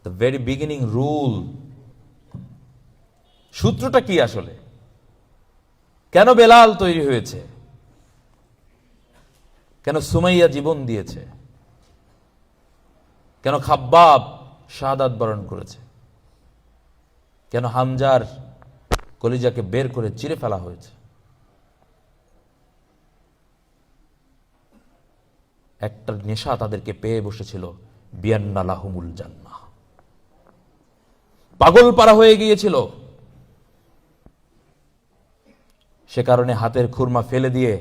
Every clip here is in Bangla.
The very beginning rule. সূত্রটা কি আসলে? কেন বেলাল তৈরি হয়েছে? কেন সুমাইয়া জীবন দিয়েছে? কেন খাব্বাব শাহাদাত বরণ করেছে? কেন হামজার কলিজাকে বের করে চিরে ফেলা হয়েছে? একটা নেশা তাদেরকে পেয়ে বসেছিল, বিয়ান্না লাহুমুল জান্নাহ। পাগল পারা হয়ে গিয়েছিল। সে কারণে হাতের খুরমা ফেলে দিয়ে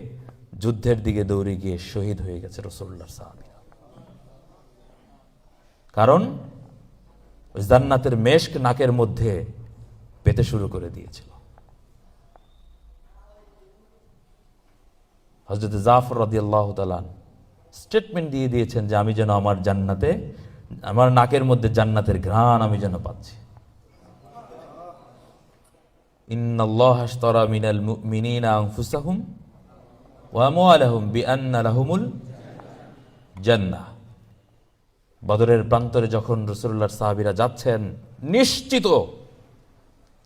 যুদ্ধের দিকে দৌড়ে গিয়ে শহীদ হয়ে গেছে রাসূলুল্লাহর সাহাবীরা। কারণ ওই জান্নাতের মেশক নাকের মধ্যে পেতে শুরু করে দিয়েছিল। হযরত জাফর রাদিয়াল্লাহু তাআলা স্টেটমেন্ট দিয়ে দিয়েছেন যে আমি যেন আমার জান্নাতে, আমার নাকের মধ্যে জান্নাতের ঘ্রাণ আমি যেন পাচ্ছি। ইন্নাল্লাহা আশতারা মিনাল মুমিনিনা আনফুসাহুম ওয়া আমওয়ালাহুম বিআন্না লাহুমুল জান্নাহ। বদরের প্রান্তরে যখন রাসূলুল্লাহর সাহাবীরা যাচ্ছেন, নিশ্চিত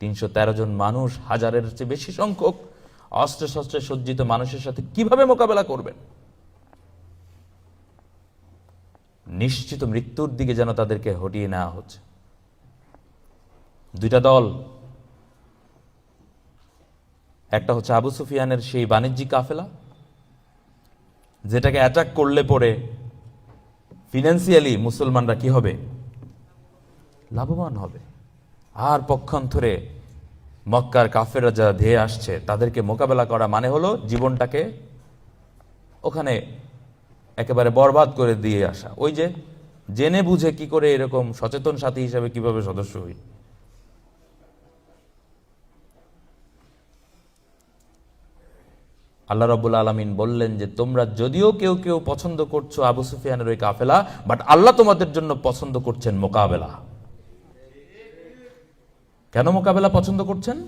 ৩১৩ জন মানুষ, হাজারের চেয়ে বেশি সংখ্যক অস্ত্র শস্ত্রে সজ্জিত মানুষের সাথে কিভাবে মোকাবেলা করবেন? নিশ্চিত মৃত্যুর দিকে যেন তাদেরকে হটিয়ে নেওয়া হচ্ছে। দুইটা দল, একটা হচ্ছে আবু সুফিয়ানের সেই বাণিজ্যিক কাফেলা, যেটাকে অ্যাটাক করলে পরে ফিনান্সিয়ালি মুসলমানরা কি হবে? লাভবান হবে। আর পক্ষান্তরে মক্কার কাফেররা যারা ধেয়ে আসছে, তাদেরকে মোকাবেলা করা মানে হলো জীবনটাকে ওখানে একেবারে বরবাদ করে দিয়ে আসা। ওই যে জেনে বুঝে কি করে এরকম সচেতন সাথী হিসাবে কিভাবে সদস্য হই। আল্লাহ রাব্বুল আলামিন বললেন যে তোমরা যদিও কেউ কেউ পছন্দ করছো আবু সুফিয়ানের ওই কাফেলা, বাট আল্লাহ তোমাদের জন্য পছন্দ করছেন মোকাবেলা। কেন মোকাবেলা পছন্দ করছেন?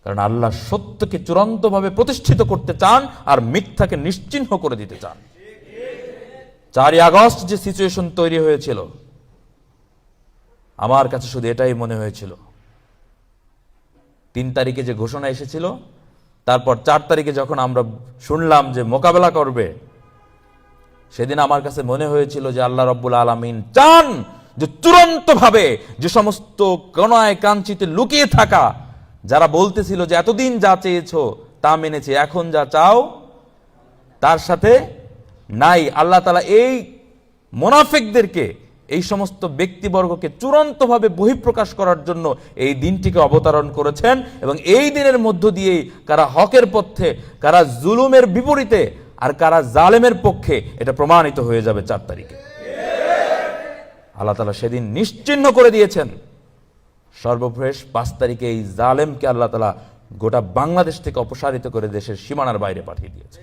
কারণ আল্লাহ সত্যকে চূড়ান্তভাবে প্রতিষ্ঠিত করতে চান আর মিথ্যাকে নিশ্চিহ্ন করে দিতে চান। 4ই আগস্ট যে সিচুয়েশন তৈরি হয়েছিল, আমার কাছে শুধু এটাই মনে হয়েছিল, 3 তারিখে যে ঘোষণা এসেছিল, তারপর 4 তারিখে যখন আমরা শুনলাম যে মোকাবেলা করবে, সেদিন আমার কাছে মনে হয়েছিল যে আল্লাহ রাব্বুল আলামিন চান যে চূড়ান্তভাবে যে সমস্ত কোনায় কাঞ্চিতে লুকিয়ে থাকা, যারা বলতেছিল যে এতদিন যা চেয়েছো তা মেনেছে, এখন যা চাও তার সাথে নাই, আল্লাহ তাআলা এই মুনাফিকদেরকে, এই সমস্ত ব্যক্তিবর্গকে চূড়ান্তভাবে বহিঃপ্রকাশ করার জন্য এই দিনটিকে অবতারণ করেছেন। এবং এই দিনের মধ্য দিয়েই কারা হকের পথে, কারা জুলুমের বিপরীতে, আর কারা জালেমের পক্ষে, এটা প্রমাণিত হয়ে যাবে 4 তারিখে। আল্লাহ তাআলা সেদিন নিশ্চিহ্ন করে দিয়েছেন। সর্বশেষ 5 তারিখে এই জালেমকে আল্লাহ তাআলা গোটা বাংলাদেশ থেকে অপসারিত করে দেশের সীমানার বাইরে পাঠিয়ে দিয়েছে।